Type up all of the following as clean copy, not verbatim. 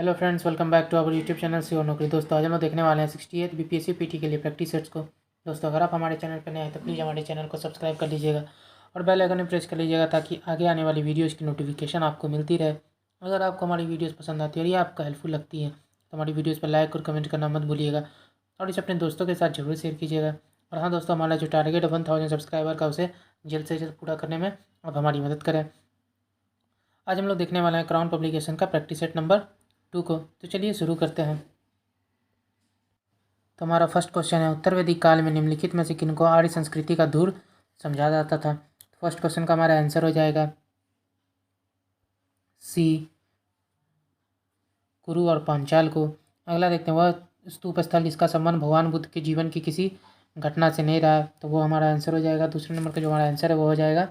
Hello friends, welcome back to our YouTube channel सी और नौकरी। दोस्तों आज हम लोग देखने वाले हैं 68 बीपीएससी पीटी के लिए प्रैक्टिस सेट्स को। दोस्तों अगर आप हमारे चैनल पर नए हैं तो प्लीज़ हमारे चैनल को सब्सक्राइब कर लीजिएगा और बेल आइकन प्रेस कर लीजिएगा ताकि आगे आने वाली वीडियोज़ की नोटिफिकेशन आपको मिलती रहे। अगर आपको हमारी वीडियोज़ पसंद आती है और ये आपका हेल्पफुल लगती है तो हमारी वीडियोज़ पर लाइक और कमेंट करना मत भूलिएगा और इसे अपने दोस्तों के साथ जरूर शेयर कीजिएगा। और हाँ दोस्तों, हमारा जो टारगेट है 1000 सब्सक्राइबर का, उसे जल्द से जल्द पूरा करने में आप हमारी मदद करें। आज हम लोग देखने वाले हैं क्राउन पब्लिकेशन का प्रैक्टिस सेट नंबर 2 को। तो चलिए शुरू करते हैं। तो हमारा फर्स्ट क्वेश्चन है, उत्तर वैदिक काल में निम्नलिखित में से किनको आर्य संस्कृति का धूर समझा जाता था। फर्स्ट क्वेश्चन का हमारा आंसर हो जाएगा सी, कुरु और पांचाल को। अगला देखते हैं, वह स्तूप स्थल जिसका संबंध भगवान बुद्ध के जीवन की किसी घटना से नहीं रहा, तो वो हमारा आंसर हो जाएगा, दूसरे नंबर का जो हमारा आंसर है वो हो जाएगा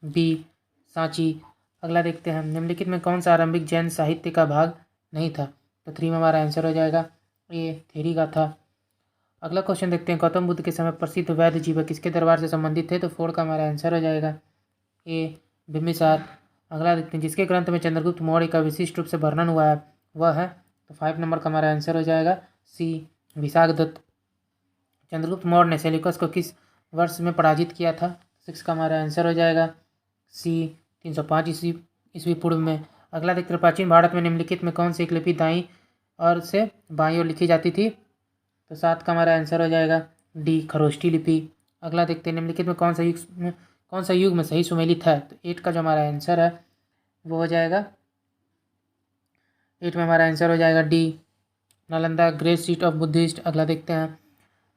बी, सांची। अगला देखते हैं, निम्नलिखित में कौन सा आरंभिक जैन साहित्य का भाग नहीं था। तो 3 में हमारा आंसर हो जाएगा ए, थेरी गाथा। अगला क्वेश्चन देखते हैं, गौतम बुद्ध के समय प्रसिद्ध वैद्य जीवक किसके दरबार से संबंधित थे। तो 4 का हमारा आंसर हो जाएगा ए, बिम्बिसार। अगला देखते हैं, जिसके ग्रंथ में चंद्रगुप्त मौर्य का विशिष्ट रूप से वर्णन हुआ है वह है। तो 5 नंबर का हमारा आंसर हो जाएगा सी, विशाखदत्त। चंद्रगुप्त मौर्य ने सेल्यूकस को किस वर्ष में पराजित किया था। 6 का हमारा आंसर हो जाएगा सी, 305 ईस्वी पूर्व में। अगला देखते हैं, प्राचीन भारत में निम्नलिखित में कौन सी एक लिपि दाईं और से बाईं ओर लिखी जाती थी। तो 7 का हमारा आंसर हो जाएगा डी, खरोष्ठी लिपि। अगला देखते हैं, निम्नलिखित में कौन सा युग में सही सुमेलित है। तो 8 का जो हमारा आंसर है वो हो जाएगा, 8 में हमारा आंसर हो जाएगा D, Nalanda, great seat of Buddhist. अगला देखते हैं,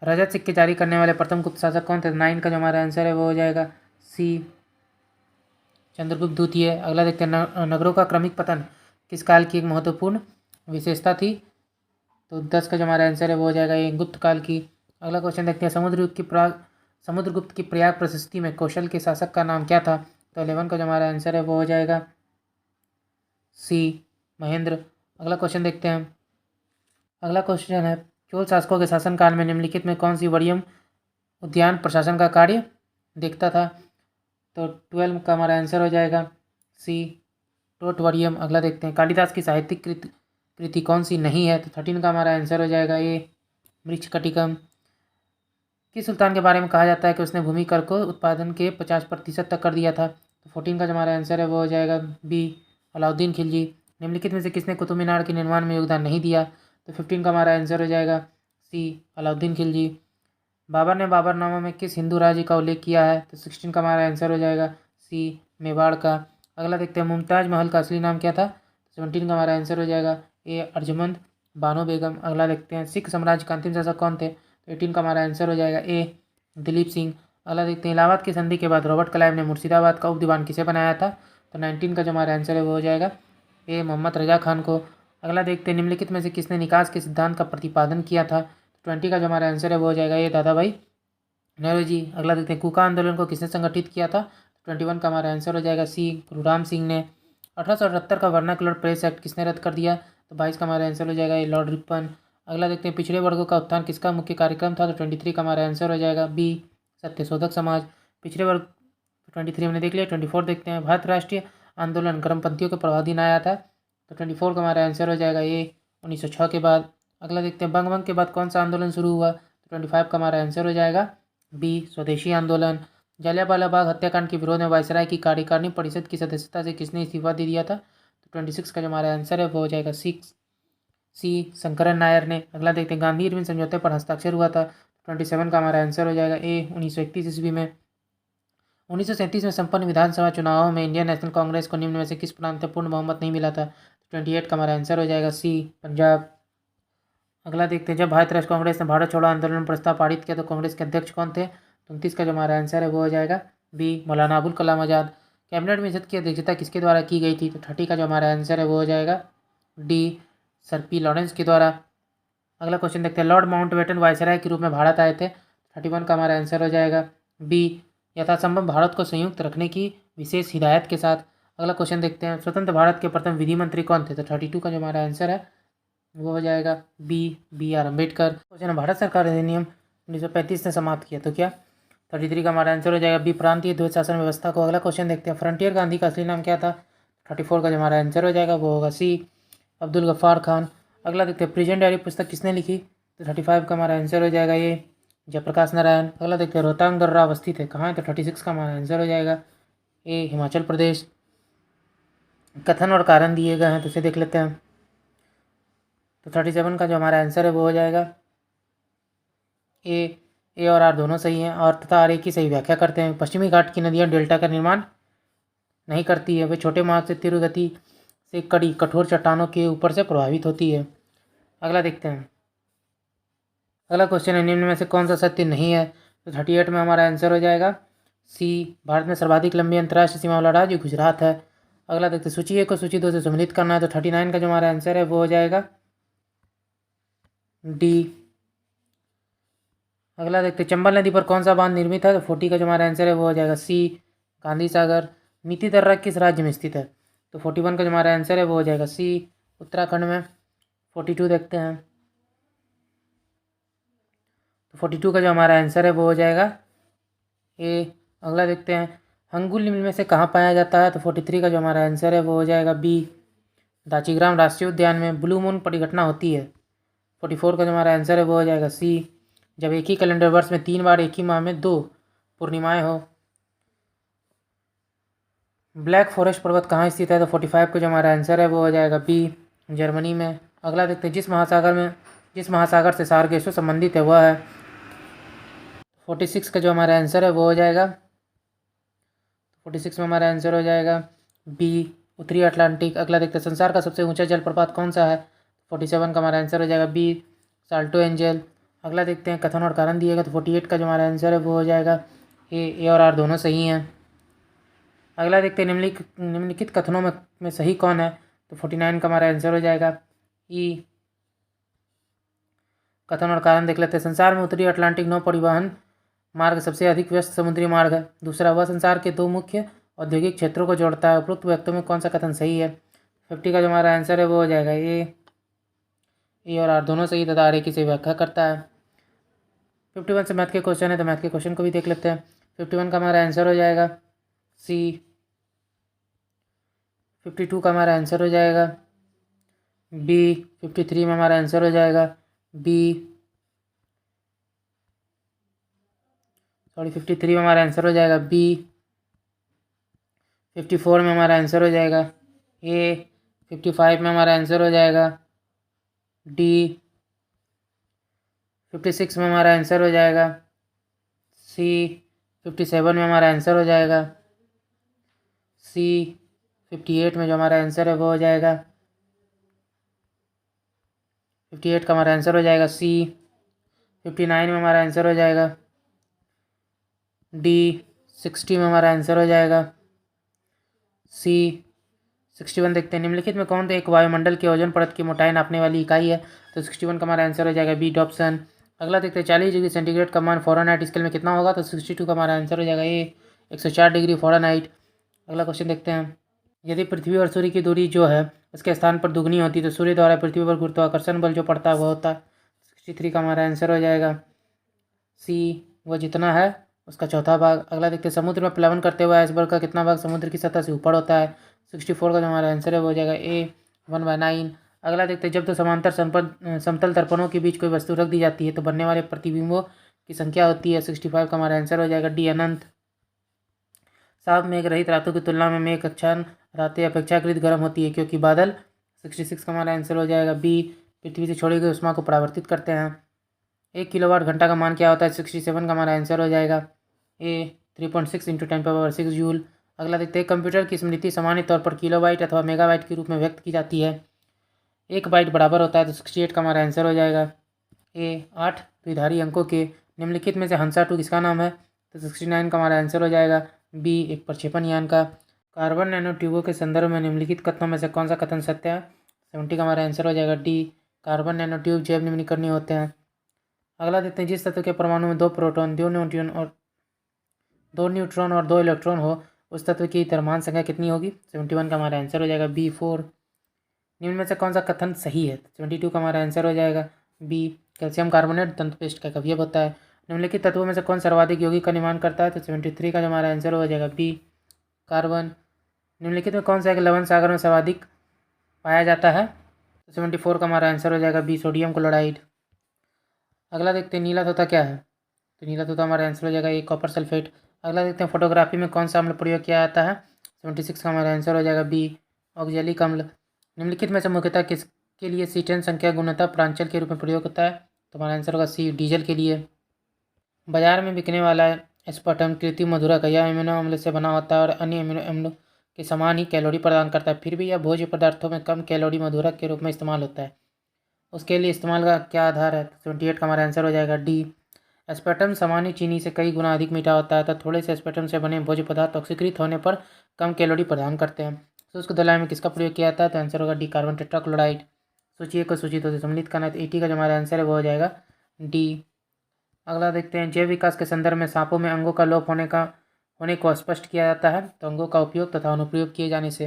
रजत सिक्के जारी करने वाले प्रथम गुप्त शासक कौन थे। 9 का जो हमारा आंसर है वो हो जाएगा सी, चंद्रगुप्त द्वितीय। अगला देखते हैं, नगरों का क्रमिक पतन किस काल की एक महत्वपूर्ण विशेषता थी। तो 10 का जो हमारा आंसर है वो हो जाएगा ये, गुप्त काल की। अगला क्वेश्चन देखते हैं, समुद्रगुप्त की प्रयाग प्रशस्ति में कौशल के शासक का नाम क्या था। तो 11 का जो हमारा आंसर है वो हो जाएगा सी, महेंद्र। अगला क्वेश्चन देखते हैं, अगला क्वेश्चन है, चोल शासकों के शासनकाल में निम्नलिखित में कौन सी वरीयम उद्यान प्रशासन का कार्य देखता था। तो 12 का हमारा आंसर हो जाएगा सी, टोटवरियम। अगला देखते हैं, कालिदास की साहित्यिक कृति कौन सी नहीं है। तो 13 का हमारा आंसर हो जाएगा ए, मृच्छकटिकम। किस सुल्तान के बारे में कहा जाता है कि उसने भूमि कर को उत्पादन के 50% तक कर दिया था। तो 14 का जो हमारा आंसर है वो हो जाएगा बी, अलाउद्दीन खिलजी। निम्नलिखित में से किसने कुतुब मीनार के निर्माण में योगदान नहीं दिया। तो 15 का हमारा आंसर हो जाएगा सी, अलाउद्दीन खिलजी। बाबर ने बाबरनामा में किस हिंदू राज्य का उल्लेख किया है। तो 16 का हमारा आंसर हो जाएगा सी, मेवाड़ का। अगला देखते हैं, मुमताज महल का असली नाम क्या था। 17 का हमारा आंसर हो जाएगा ए, अर्जुमंद बानो बेगम। अगला देखते हैं, सिख साम्राज्य का अंतिम शासक कौन थे। तो 18 का हमारा आंसर हो जाएगा ए, दिलीप सिंह। अगला देखते हैं, इलाहाबाद की संधि के बाद रॉबर्ट क्लाइव ने मुर्शिदाबाद का उप दीवान किसे बनाया था। तो 19 का जो हमारा आंसर है वो हो जाएगा ए, मोहम्मद रजा खान को। अगला देखते हैं, निम्नलिखित में से किसने निकास के सिद्धांत का प्रतिपादन किया था। तो 20 का जो हमारा आंसर है वो हो जाएगा ए, दादा भाई नौरोजी। अगला देखते हैं, कूका आंदोलन को किसने संगठित किया था। 21 का हमारा आंसर हो जाएगा सी, गुरुराम सिंह ने। 1878 का वर्नाकुलर प्रेस एक्ट किसने रद्द कर दिया। तो 22 का हमारा आंसर हो जाएगा ये, लॉर्ड रिपन। अगला देखते हैं, पिछड़े वर्गों का उत्थान किसका मुख्य कार्यक्रम था। तो 23 का हमारा आंसर हो जाएगा बी, सत्यशोधक समाज। पिछड़े वर्ग 23 हमने देख लिया। 24 देखते हैं, भारत राष्ट्रीय आंदोलन गर्मपंथियों के प्रभावाधीन आया था। तो 24 का हमारा आंसर हो जाएगा ये, 1906 के बाद। अगला देखते हैं, बंग के बाद कौन सा आंदोलन शुरू हुआ। तो 25 का हमारा आंसर हो जाएगा बी, स्वदेशी आंदोलन। जालियांवाला बाग हत्याकांड के विरोध में वायसराय की कार्यकारिणी परिषद की सदस्यता से किसने इस्तीफा दे दिया था। तो 26 का जो हमारा आंसर है वो हो जाएगा सी, शंकरन नायर ने। अगला देखते हैं, गांधी इरविन समझौते पर हस्ताक्षर हुआ था। 27 का हमारा आंसर हो जाएगा ए, 1931 ईस्वी में। 1937 में संपन्न विधानसभा चुनावों में इंडियन नेशनल कांग्रेस को निम्न में से किस प्रांत में पूर्ण बहुमत नहीं मिला था। 28 का हमारा आंसर हो जाएगा सी, पंजाब। अगला देखते हैं, जब भारत राष्ट्र कांग्रेस ने भारत छोड़ो आंदोलन प्रस्ताव पारित किया तो कांग्रेस के अध्यक्ष कौन थे। 29 का जो हमारा आंसर है वो हो जाएगा B, Maulana Abul Kalam Azad. Cabinet mission की अध्यक्षता किसके द्वारा की गई थी। तो 30 का जो हमारा आंसर है वो हो जाएगा डी, सर पी लॉरेंस के द्वारा। अगला क्वेश्चन देखते हैं, लॉर्ड माउंटबेटन वायसराय के रूप में भारत आए थे। 31 का हमारा आंसर हो जाएगा बी, यथासंभव भारत को संयुक्त रखने की विशेष हिदायत के साथ। अगला क्वेश्चन देखते हैं, स्वतंत्र भारत के प्रथम विधि मंत्री कौन थे। तो 32 का जो हमारा आंसर है वो हो जाएगा बी आर अम्बेडकर। क्वेश्चन है, भारत सरकार अधिनियम 1935 ने समाप्त किया तो क्या। 33 का हमारा आंसर हो जाएगा बी, प्रांतीय द्वैत शासन व्यवस्था को। अगला क्वेश्चन देखते हैं, फ्रंटियर गांधी का असली नाम क्या था। 34 का जो हमारा आंसर हो जाएगा वो होगा सी, अब्दुल गफ्फार खान। अगला देखते हैं प्रेजेंट डायरी पुस्तक किसने लिखी, तो 35 का हमारा आंसर हो जाएगा ये जयप्रकाश नारायण। अगला देखते हैं रोहतांग दर्रा अवस्थित है कहाँ है, तो 36 का हमारा आंसर हो जाएगा ये हिमाचल प्रदेश। कथन और कारण दिए गए हैं तो उसे देख लेते हैं। तो 37 का जो हमारा आंसर है वो हो जाएगा ए और आर दोनों सही हैं, और तथा आर ए की सही व्याख्या करते हैं। पश्चिमी घाट की नदियाँ डेल्टा का निर्माण नहीं करती है, वे छोटे मार्ग से तीव्र गति से कड़ी कठोर चट्टानों के ऊपर से प्रभावित होती है। अगला देखते हैं। अगला क्वेश्चन है निम्न में से कौन सा सत्य नहीं है, तो 38 में हमारा आंसर हो जाएगा सी, भारत में सर्वाधिक लंबी अंतर्राष्ट्रीय सीमा वाला राज्य गुजरात है। अगला देखते हैं सूची 1 को सूची 2 से सम्मिलित करना है, तो 39 का जो हमारा आंसर है वो हो जाएगा डी। अगला देखते हैं चंबल नदी पर कौन सा बांध निर्मित है, तो 40 का जो हमारा आंसर है वो हो जाएगा सी, गांधी सागर। नीति दर्रा किस राज्य में स्थित है, तो 41 का जो हमारा आंसर है वो हो जाएगा सी, उत्तराखंड में। 42 देखते हैं, तो 42 का जो हमारा आंसर है वो हो जाएगा ए। अगला देखते हैं हंगुल निम्न में से कहाँ पाया जाता है, तो 43 का जो हमारा आंसर है वो हो जाएगा बी, दाचीग्राम राष्ट्रीय उद्यान में ब्लू मून परिघटना होती है। 44 का जो हमारा आंसर है वो हो जाएगा सी, जब एक ही कैलेंडर वर्ष में 3 बार एक ही माह में 2 पूर्णिमाएं हो। ब्लैक फॉरेस्ट पर्वत कहाँ स्थित है, तो 45 का जो हमारा आंसर है वो हो जाएगा बी, जर्मनी में। अगला देखते हैं जिस महासागर से सार्गेसो संबंधित है वह है, 46 का जो हमारा आंसर है वो हो जाएगा 46 में हमारा आंसर हो जाएगा बी, उत्तरी अटलांटिक। अगला देखते हैं संसार का सबसे ऊंचा जलप्रपात कौन सा है, 47 का हमारा आंसर हो जाएगा बी, साल्टो एंजल। अगला देखते हैं कथन और कारण दिएगा, तो 48 का जो हमारा आंसर है वो हो जाएगा ए और आर दोनों सही हैं। अगला देखते हैं निम्नलिखित कथनों में सही कौन है, तो 49 का हमारा आंसर हो जाएगा ई। कथन और कारण देख लेते हैं। संसार में उत्तरी अटलांटिक नौ परिवहन मार्ग सबसे अधिक व्यस्त समुद्री मार्ग है। दूसरा, वह संसार के 2 मुख्य औद्योगिक क्षेत्रों को जोड़ता है। उपरोक्त वाक्यों में कौन सा कथन सही है, 50 का जो हमारा आंसर है वो हो जाएगा ए और आर दोनों सही तथा आर ए की सही व्याख्या करता है। 51 से मैथ के क्वेश्चन है, तो मैथ के क्वेश्चन को भी देख लेते हैं। 51 का हमारा आंसर हो जाएगा सी, 52 का हमारा आंसर हो जाएगा बी, 53 में हमारा आंसर हो जाएगा बी, 53 में हमारा आंसर हो जाएगा बी, 54 में हमारा आंसर हो जाएगा ए, 55 में हमारा आंसर हो जाएगा डी, 56 में हमारा आंसर हो जाएगा सी, 57 में हमारा आंसर हो जाएगा सी, 58 में जो हमारा आंसर है वो हो जाएगा 58 का हमारा आंसर हो जाएगा सी, 59 में हमारा आंसर हो जाएगा डी, 60 में हमारा आंसर हो जाएगा सी, 61 देखते हैं निम्नलिखित में कौन सा एक वायुमंडल के ओजोन परत की मोटाई नापने वाली इकाई है, तो 61 का हमारा आंसर हो जाएगा बी, डॉप्सन। अगला देखते हैं 40 डिग्री सेंटीग्रेड का मान फ़ारेनहाइट स्केल में कितना होगा, तो 62 का हमारा आंसर हो जाएगा ए, 104 डिग्री फ़ारेनहाइट। अगला क्वेश्चन देखते हैं यदि पृथ्वी और सूर्य की दूरी जो है उसके स्थान पर दुगनी होती तो सूर्य द्वारा पृथ्वी पर गुरुत्वाकर्षण बल जो पड़ता है वह होता 63 का हमारा आंसर हो जाएगा सी, वह जितना है उसका चौथा भाग। अगला देखते हैं समुद्र में प्लावन करते हुए आइसबर्ग का कितना भाग समुद्र की सतह से ऊपर होता है, 64 का जो हमारा आंसर है वो हो जाएगा ए, 1/9। अगला देखते हैं जब 2 समांतर समतल दर्पणों के बीच कोई वस्तु रख दी जाती है तो बनने वाले प्रतिबिंबों की संख्या होती है, 65 का हमारा आंसर हो जाएगा डी, अनंत। साफ मेघ रहित रातों की तुलना में मेघ अच्छान रातें अपेक्षाकृत गर्म होती है क्योंकि बादल, 66 का हमारा आंसर हो जाएगा बी, पृथ्वी से छोड़ी गई उष्मा को परावर्तित करते हैं। 1 किलोवाट घंटा का मान क्या होता है, 67 का हमारा आंसर हो जाएगा ए, 3.6 × 10⁻6 जूल। अगला देखते हैं कंप्यूटर की स्मृति सामान्य तौर पर किलोबाइट अथवा मेगाबाइट के रूप में व्यक्त की जाती है। 1 बाइट बराबर होता है, तो 68 का हमारा आंसर हो जाएगा ए, 8 द्विधारी अंकों के निम्नलिखित में से हंसा 2 किसका नाम है, तो 69 का हमारा आंसर हो जाएगा बी, एक प्रक्षेपण यान का। कार्बन नैनो ट्यूबों के संदर्भ में निम्नलिखित कथनों में से कौन सा कथन सत्य है, 70 का हमारा आंसर हो जाएगा डी, कार्बन नैनो ट्यूब जैव निम्नीकरणीय होते हैं। अगला देखते हैं जिस तत्व के परमाणु में 2 प्रोटॉन 2 न्यूट्रॉन और 2 इलेक्ट्रॉन हो उस तत्व की द्रव्यमान संख्या कितनी होगी, 71 का हमारा आंसर हो जाएगा बी, 4। निम्न में से कौन सा कथन सही है, 72 का हमारा आंसर हो जाएगा बी, कैल्शियम कार्बोनेट दंत पेस्ट का अवयव होता है। निम्नलिखित तत्वों में से कौन सर्वाधिक यौगिक का निर्माण करता है, तो 73 का जो हमारा आंसर हो जाएगा बी, कार्बन। निम्नलिखित में कौन सा एक लवण सागर में सर्वाधिक पाया जाता है, तो 74 का हमारा आंसर हो जाएगा बी, सोडियम क्लोराइड। अगला देखते हैं नीला तोता क्या है। तो नीला तोता हमारा आंसर हो जाएगा ए, कॉपर सल्फेट। अगला देखते हैं फोटोग्राफी में कौन सा अम्ल प्रयोग किया जाता है। 76 का हमारा आंसर हो जाएगा बी, ऑक्जेलिक अम्ल। निम्नलिखित में से मुख्यतः किसके लिए C10 संख्या गुणता प्रांचल के रूप में प्रयोग होता है। तो हमारा आंसर होगा सी, डीजल के लिए। बाजार में बिकने वाला एस्पार्टम कृत्रिम मधुरक यह अमीनो अम्ल से बना होता है और अन्य अमीनो अम्लों के समान ही कैलोरी प्रदान करता है। फिर भी यह भोज्य पदार्थों में कम कैलोरी मधुरक के रूप में इस्तेमाल होता है। उसके लिए इस्तेमाल का क्या आधार है। 78 का हमारा आंसर हो जाएगा डी, एस्पार्टम सामान्य चीनी से कई गुना अधिक मीठा होता है तो थोड़े से एस्पार्टम से बने भोज्य पदार्थ ऑक्सीकृत होने पर कम कैलोरी प्रदान करते हैं। शुष्क धुलाई में किसका प्रयोग किया जाता है। तो आंसर होगा डी, कार्बन टेट्राक्लोराइड। सूची को सूची दो से सम्मिलित करना है तो 80 का जो हमारा आंसर है वो हो जाएगा डी। अगला देखते हैं जैव विकास के संदर्भ में सांपों में अंगों का लोप होने को स्पष्ट किया जाता है। तो अंगों का उपयोग तथा अनुप्रयोग किए जाने से।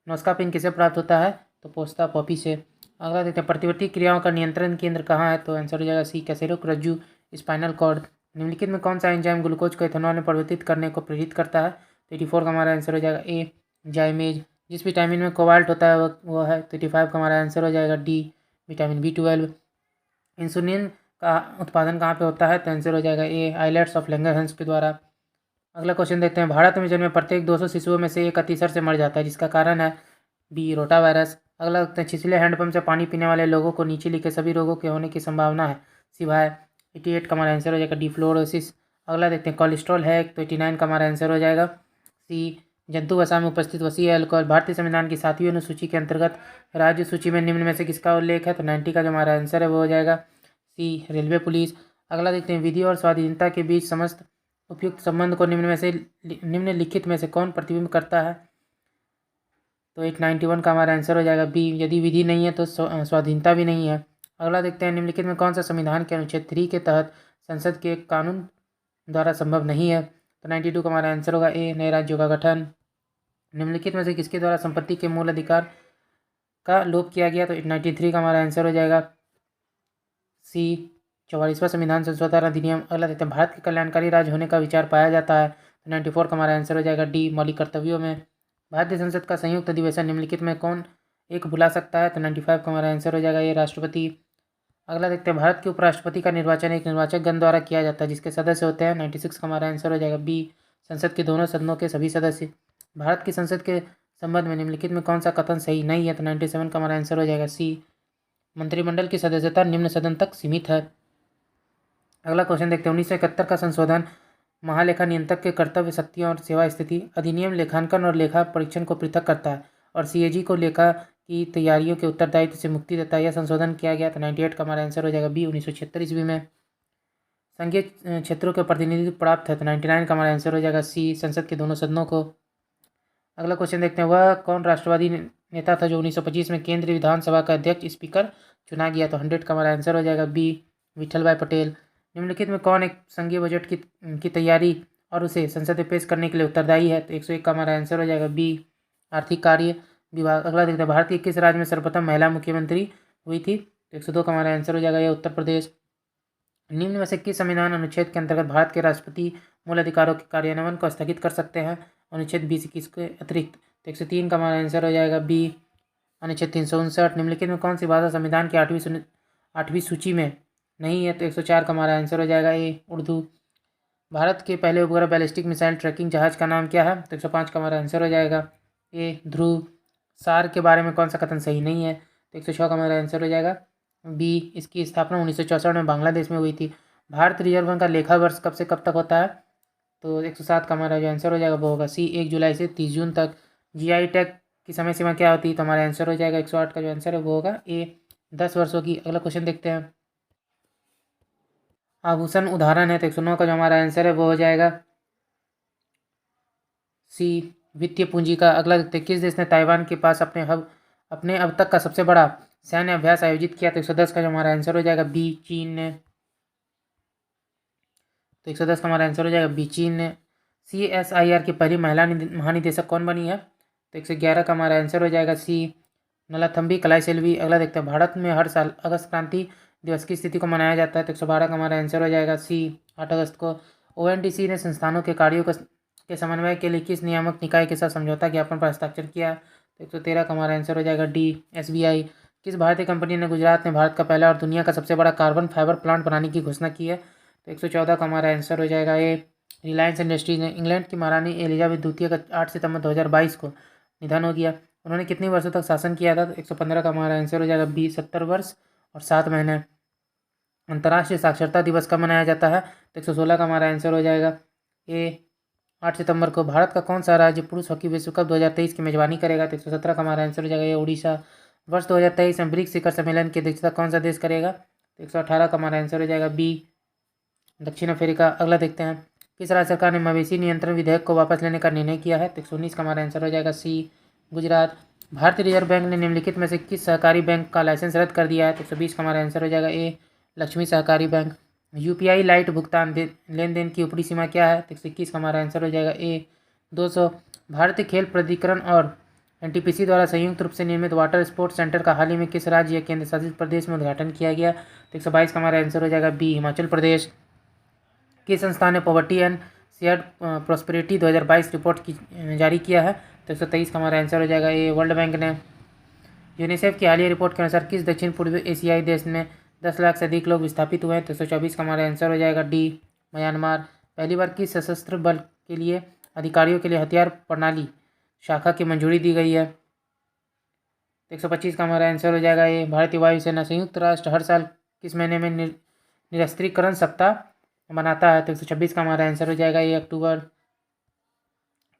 नोस्का पिन किसे प्राप्त होता है। तो पोस्ता पॉपी से। अगला देखते हैं प्रतिवर्ती क्रियाओं का नियंत्रण केंद्र कहाँ है। तो आंसर हो जाएगा सी, कैसेरोक रज्जु, स्पाइनल कॉर्ड। निम्नलिखित में कौन सा एंजाइम ग्लूकोज को इथेनॉल में परिवर्तित करने को प्रेरित करता है। तो 84 का हमारा आंसर हो जाएगा ए, जाइमेज। जिस विटामिन में कोबाल्ट होता है वो है। तो 85 का हमारा आंसर हो जाएगा डी, विटामिन B12। इंसुलिन का उत्पादन कहाँ पे होता है। तो आंसर हो जाएगा ए, आइलैट्स ऑफ लैंगरहंस के द्वारा। अगला क्वेश्चन देखते हैं भारत में जन्मे प्रत्येक 200 शिशुओं में से एक अतिसार से मर जाता है जिसका कारण है बी, रोटा वायरस। अगला देखते हैं छिछले हैंडपंप से पानी पीने वाले लोगों को नीचे लिखे सभी रोगों के होने की संभावना है सिवाय। 88 का हमारा आंसर हो जाएगा डी, फ्लोरोसिस। अगला देखते हैं कोलेस्ट्रॉल है। तो 89 का हमारा आंसर हो जाएगा सी, जंतु वसा में उपस्थित वसीय अल्कोहल। भारतीय संविधान की 7वीं अनुसूची के अंतर्गत राज्य सूची में निम्न में से किसका उल्लेख है। तो 90 का जो हमारा आंसर है वो हो जाएगा सी, रेलवे पुलिस। अगला देखते हैं विधि और स्वाधीनता के बीच समस्त उपयुक्त संबंध को निम्नलिखित में से कौन प्रतिबिंब करता है। तो 891 का हमारा आंसर हो जाएगा बी, यदि विधि नहीं है तो स्वाधीनता भी नहीं है। अगला देखते हैं निम्नलिखित में कौन सा संविधान के अनुच्छेद 3 के तहत संसद के कानून द्वारा संभव नहीं है। तो 92 का हमारा आंसर होगा ए, नए राज्यों का गठन। निम्नलिखित में से किसके द्वारा संपत्ति के मूल अधिकार का लोप किया गया। तो 93 का हमारा आंसर हो जाएगा सी, 44वां संविधान संशोधन अधिनियम। अगला देखते हैं भारत के कल्याणकारी राज्य होने का विचार पाया जाता है। तो 94 का हमारा आंसर हो जाएगा डी, मौलिक कर्तव्यों में। भारतीय संसद का संयुक्त अधिवेशन निम्नलिखित में कौन एक बुला सकता है। तो 95 का हमारा आंसर हो जाएगा ये, राष्ट्रपति। अगला देखते हैं भारत के उपराष्ट्रपति का निर्वाचन एक निर्वाचक गण द्वारा किया जाता है जिसके सदस्य होते हैं। 96 का हमारा आंसर हो जाएगा बी, संसद के दोनों सदनों के सभी सदस्य। भारत की संसद के संबंध में निम्नलिखित में कौन सा कथन सही नहीं है। तो 97 का हमारा आंसर हो जाएगा सी, मंत्रिमंडल की सदस्यता निम्न सदन तक सीमित है। अगला क्वेश्चन देखते हैं 1971 का संशोधन महालेखा नियंत्रक के कर्तव्य, शक्तियों और सेवा स्थिति अधिनियम लेखांकन और लेखा परीक्षण को पृथक करता है और CAG को लेखा की तैयारियों के उत्तरदायित्व से मुक्ति देता है। यह संशोधन किया गया। तो 98 का हमारा आंसर हो जाएगा बी, 1976 ईस्वी में। संघीय क्षेत्रों के प्रतिनिधित्व प्राप्त है। तो 99 का हमारा आंसर हो जाएगा सी, संसद के दोनों सदनों को। अगला क्वेश्चन देखते हैं वह कौन राष्ट्रवादी नेता था जो 1925 में केंद्रीय विधानसभा का अध्यक्ष स्पीकर चुना गया। तो 100 का हमारा आंसर हो जाएगा बी, विठल भाई पटेल। निम्नलिखित में कौन एक संघीय बजट की तैयारी और उसे संसद में पेश करने के लिए उत्तरदायी है। तो 101 का हमारा आंसर हो जाएगा बी, आर्थिक कार्य विभाग। अगला देखते हैं भारत के किस राज्य में सर्वप्रथम महिला मुख्यमंत्री हुई थी। तो 102 का हमारा आंसर हो जाएगा यह उत्तर प्रदेश। निम्न में से किस संविधान अनुच्छेद के अंतर्गत भारत के राष्ट्रपति मूल अधिकारों के कार्यान्वयन को स्थगित कर सकते हैं। अनुच्छेद 20 के अतिरिक्त। तो 103 का हमारा आंसर हो जाएगा बी, अनुच्छेद 359। निम्नलिखित में कौन सी भाषा संविधान की 8वीं सूची में नहीं है। तो 104 का हमारा आंसर हो जाएगा ए, उर्दू। भारत के पहले उपग्रह बैलिस्टिक मिसाइल ट्रैकिंग जहाज का नाम क्या है। तो 105 का हमारा आंसर हो जाएगा ए, ध्रुव। सार के बारे में कौन सा कथन सही नहीं है। तो 106 का हमारा आंसर हो जाएगा बी, इसकी स्थापना 1964 में बांग्लादेश में हुई थी। भारत रिजर्व बैंक का लेखा वर्ष कब से कब तक होता है। तो 107 का हमारा जो आंसर हो जाएगा वो होगा सी, 1 जुलाई से 30 जून तक। GI टैग की समय सीमा क्या होती है। तो हमारा आंसर हो जाएगा 108 का जो आंसर है वो होगा ए, 10 वर्षों की। अगला क्वेश्चन देखते हैं आभूषण उदाहरण है। तो 109 का जो हमारा आंसर है वो हो जाएगा सी, वित्तीय पूंजी का। अगला देखते हैं किस देश ने ताइवान के पास अपने अब तक का सबसे बड़ा सैन्य अभ्यास आयोजित किया। तो 110 का जो हमारा आंसर हो जाएगा बी, चीन ने। तो 110 का हमारा आंसर हो जाएगा बी, चीन ने। CSIR की पहली महिला महानिदेशक कौन बनी है। तो 111 का हमारा आंसर हो जाएगा सी, नलाथम्बी कलाईसेल्वी। अगला देखते हैं भारत में हर साल अगस्त क्रांति दिवस की स्थिति को मनाया जाता है। तो 112 का हमारा आंसर हो जाएगा सी, 8 अगस्त को। ONDC ने संस्थानों के कार्यों के समन्वय के लिए किस नियामक निकाय के साथ समझौता ज्ञापन पर हस्ताक्षर किया। तो 113 का हमारा आंसर हो जाएगा डी, SBI। किस भारतीय कंपनी ने गुजरात में भारत का पहला और दुनिया का सबसे बड़ा कार्बन फाइबर प्लांट बनाने की घोषणा की है? तो 114 का हमारा आंसर हो जाएगा ए। रिलायंस इंडस्ट्रीज ने। इंग्लैंड की महारानी एलिजाबेथ द्वितीय का 8 सितंबर 2022 को निधन हो गया। उन्होंने कितने वर्षों तक शासन किया था? तो 115 का हमारा आंसर हो जाएगा बी। 70 वर्ष और 7 महीने। अंतर्राष्ट्रीय साक्षरता दिवस कब मनाया जाता है? तो 116 का हमारा आंसर हो जाएगा ए। 8 सितंबर को। भारत का कौन सा राज्य पुरुष हॉकी विश्व कप 2023 की मेजबानी करेगा? तो 117 का हमारा आंसर हो जाएगा ये उड़ीसा। वर्ष 2023 में ब्रिक्स शिखर सम्मेलन की अध्यक्षता कौन सा देश करेगा? तो 118 का हमारा आंसर हो जाएगा बी। दक्षिण अफ्रीका। अगला देखते हैं, किस राज्य सरकार ने मवेशी नियंत्रण विधेयक को वापस लेने का निर्णय किया है? तो 119 का हमारा आंसर हो जाएगा सी। गुजरात। भारतीय रिजर्व बैंक ने निम्नलिखित में से किस सहकारी बैंक का लाइसेंस रद्द कर दिया है? तो 120 का हमारा आंसर हो जाएगा ए। लक्ष्मी सहकारी बैंक। यूपीआई लाइट भुगतान लेन देन की ऊपरी सीमा क्या है? तो 121 का हमारा आंसर हो जाएगा ए। 200। भारतीय खेल प्राधिकरण और एनटीपीसी द्वारा संयुक्त रूप से निर्मित वाटर स्पोर्ट्स सेंटर का हाल ही में किस राज्य या केंद्र शासित प्रदेश में उद्घाटन किया गया? तो 122 का हमारा आंसर हो जाएगा बी। हिमाचल प्रदेश। किस संस्थान ने poverty and shared prosperity 2022 report की जारी किया है? तो 123 का हमारा आंसर हो जाएगा ए। वर्ल्ड बैंक ने। यूनिसेफ की हालिया रिपोर्ट के अनुसार किस दक्षिण पूर्वी एशियाई देश में 10 लाख से अधिक लोग विस्थापित हुए हैं? तो 124 का हमारा आंसर हो जाएगा डी। म्यांमार। पहली बार किस सशस्त्र बल के लिए अधिकारियों के लिए हथियार प्रणाली शाखा की मंजूरी दी गई है? 125 का हमारा आंसर हो जाएगा ए। भारतीय वायुसेना। संयुक्त राष्ट्र हर साल किस महीने में निरस्त्रीकरण सप्ताह मनाता है? तो 126 का हमारा आंसर हो जाएगा ये अक्टूबर।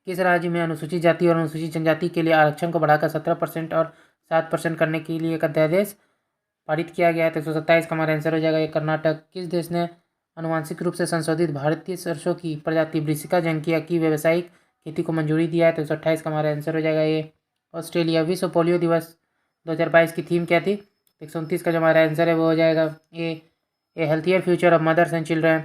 किस राज्य में अनुसूचित जाति और अनुसूचित जनजाति के लिए आरक्षण को बढ़ाकर 17% और 7% करने के लिए एक अध्यादेश पारित किया गया है? तो 127 का हमारा आंसर हो जाएगा ये कर्नाटक। किस देश ने आनुवांशिक रूप से संशोधित भारतीय सरसों की प्रजाति ब्रिसिका जंकिया की व्यावसायिक खेती को मंजूरी दिया है? तो 128 का हमारा आंसर हो जाएगा ये ऑस्ट्रेलिया। विश्व पोलियो दिवस 2022 की थीम क्या थी? 129 का जो हमारा आंसर है वो हो जाएगा a healthier future of mothers and children.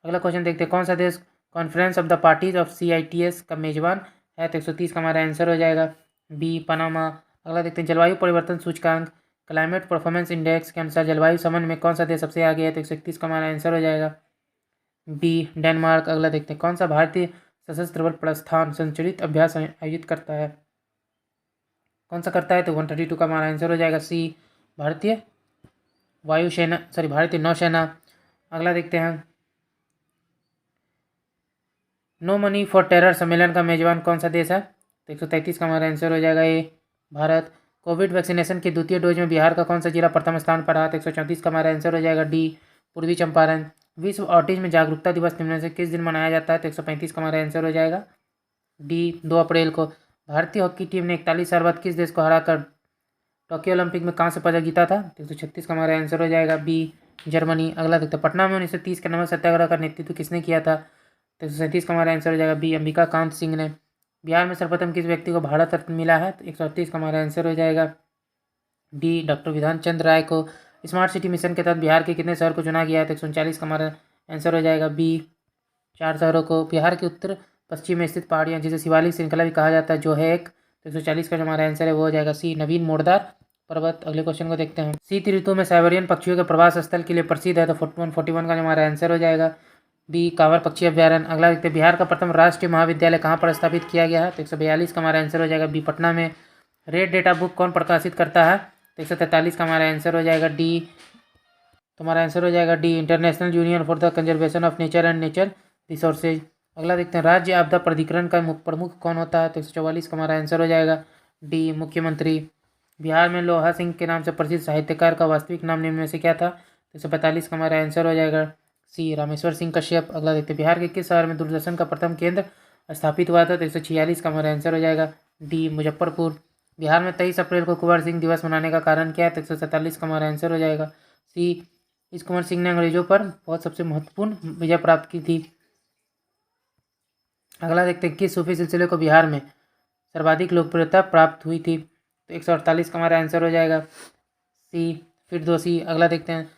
अगला क्वेश्चन देखते हैं, कौन सा देश conference of the parties of CITES का मेजबान है? तो 130 का हमारा आंसर हो जाएगा बी। पनामा। अगला देखते हैं, जलवायु परिवर्तन सूचकांक क्लाइमेट परफॉर्मेंस इंडेक्स के अनुसार जलवायु समन में कौन सा देश सबसे आगे है? तो 131 का हमारा आंसर हो जाएगा बी। डेनमार्क। अगला देखते हैं, कौन सा भारतीय सशस्त्र बल प्रस्थान संचरित अभ्यास आयोजित करता है? कौन सा करता है? तो 132 का हमारा आंसर हो जाएगा सी। भारतीय वायुसेना भारतीय नौसेना। अगला देखते हैं, नो मनी फॉर टेरर सम्मेलन का मेजबान कौन सा देश है? तो 133 का हमारा आंसर हो जाएगा ए। भारत। कोविड वैक्सीनेशन के द्वितीय डोज में बिहार का कौन सा जिला प्रथम स्थान पर रहा? तो 134 का हमारा आंसर हो जाएगा डी। पूर्वी चंपारण। विश्व ऑटिज्म जागरूकता दिवस निम्न से किस दिन मनाया जाता है? तो 135 का हमारा आंसर हो जाएगा डी। 2 अप्रैल को। भारतीय हॉकी टीम ने 41 साल बाद किस देश को हराकर टोक्यो ओलंपिक में कांस्य पदक जीता था? तो 136 का हमारा आंसर हो जाएगा बी। जर्मनी। अगला देखते हैं, पटना में 1930 के नमक सत्याग्रह का नेतृत्व किसने किया था? तो 137 का हमारा आंसर हो जाएगा बी। अंबिका कांत सिंह ने। बिहार में सर्वप्रथम किस व्यक्ति को भारत रत्न मिला है? तो 138 का हमारा आंसर हो जाएगा डी। डॉक्टर विधान चंद्र राय को। स्मार्ट सिटी मिशन के तहत बिहार के कितने शहर को चुना गया है? तो 139 का हमारा आंसर हो जाएगा बी। 4 शहरों को। बिहार के उत्तर पश्चिम में स्थित पहाड़ियाँ जिसे शिवालिक श्रृंखला भी कहा जाता है जो है एक। तो 140 का जो हमारा आंसर है वो हो जाएगा सी। नवीन मोड़दार पर्वत। अगले क्वेश्चन को देखते हैं, शीत ऋतु में साइबेरियन पक्षियों के प्रवास स्थल के लिए प्रसिद्ध है? तो 141 का जो हमारा आंसर हो जाएगा बी। कांवर पक्षी अभ्यारण्य। अगला देखते हैं, बिहार का प्रथम राष्ट्रीय महाविद्यालय कहाँ पर स्थापित किया गया है? तो 142 का हमारा आंसर हो जाएगा बी। पटना में। रेड डेटा बुक कौन प्रकाशित करता है? तो 143 का हमारा आंसर हो जाएगा डी। तो हमारा आंसर हो जाएगा D. International union for the conservation of nature and nature resources. अगला देखते हैं, राज्य आपदा प्राधिकरण का प्रमुख कौन होता है? तो 144 का हमारा आंसर हो जाएगा डी। मुख्यमंत्री। बिहार में लोहा सिंह के नाम से प्रसिद्ध साहित्यकार का वास्तविक नाम निम्न में से क्या था? तो 145 का हमारा आंसर हो जाएगा सी। रामेश्वर सिंह कश्यप। अगला देखते हैं, बिहार के किस शहर में दूरदर्शन का प्रथम केंद्र स्थापित हुआ था? तो 146 का हमारा आंसर हो जाएगा डी। मुजफ्फरपुर। बिहार में 23 अप्रैल को कुंवर सिंह दिवस मनाने का कारण क्या है? तो 147 का हमारा आंसर हो जाएगा सी। इस कुंवर सिंह ने अंग्रेजों पर बहुत सबसे महत्वपूर्ण विजय प्राप्त की थी। अगला देखते हैं, किस सूफी सिलसिले को बिहार में सर्वाधिक लोकप्रियता प्राप्त हुई थी? तो 148 का हमारा आंसर हो जाएगा सी। फिरदौसी। अगला देखते हैं,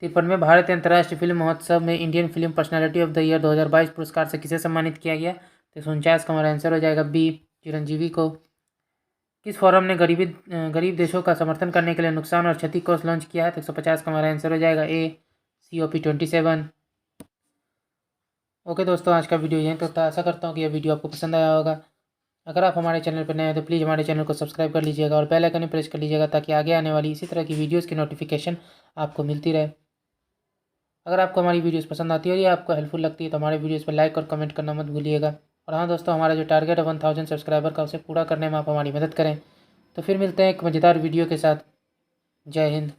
53वें भारतीय अंतर्राष्ट्रीय फिल्म महोत्सव में Indian film personality of the year 2022 पुरस्कार से किसे सम्मानित किया गया? तो 149 का हमारा आंसर हो जाएगा बी। चिरंजीवी को। किस फोरम ने गरीब देशों का समर्थन करने के लिए नुकसान और क्षति कोष लॉन्च किया है? तो 150 का हमारा आंसर हो जाएगा ए। COP27। ओके दोस्तों, आज का वीडियो यहीं तक था। आशा करता हूँ कि यह वीडियो आपको पसंद आया होगा। अगर आप हमारे चैनल पर नए हैं तो प्लीज़ हमारे चैनल को सब्सक्राइब कर लीजिएगा और बेल आइकन प्रेस कर लीजिएगा ताकि आगे आने वाली इसी तरह की वीडियोज़ की नोटिफिकेशन आपको मिलती रहे। अगर आपको हमारी वीडियोस पसंद आती है और ये आपको हेल्पफुल लगती है तो हमारे वीडियोस पर लाइक और कमेंट करना मत भूलिएगा। और हाँ दोस्तों, हमारा जो टारगेट है 1000 सब्सक्राइबर का, उसे पूरा करने में आप हमारी मदद करें। तो फिर मिलते हैं एक मज़ेदार वीडियो के साथ। जय हिंद।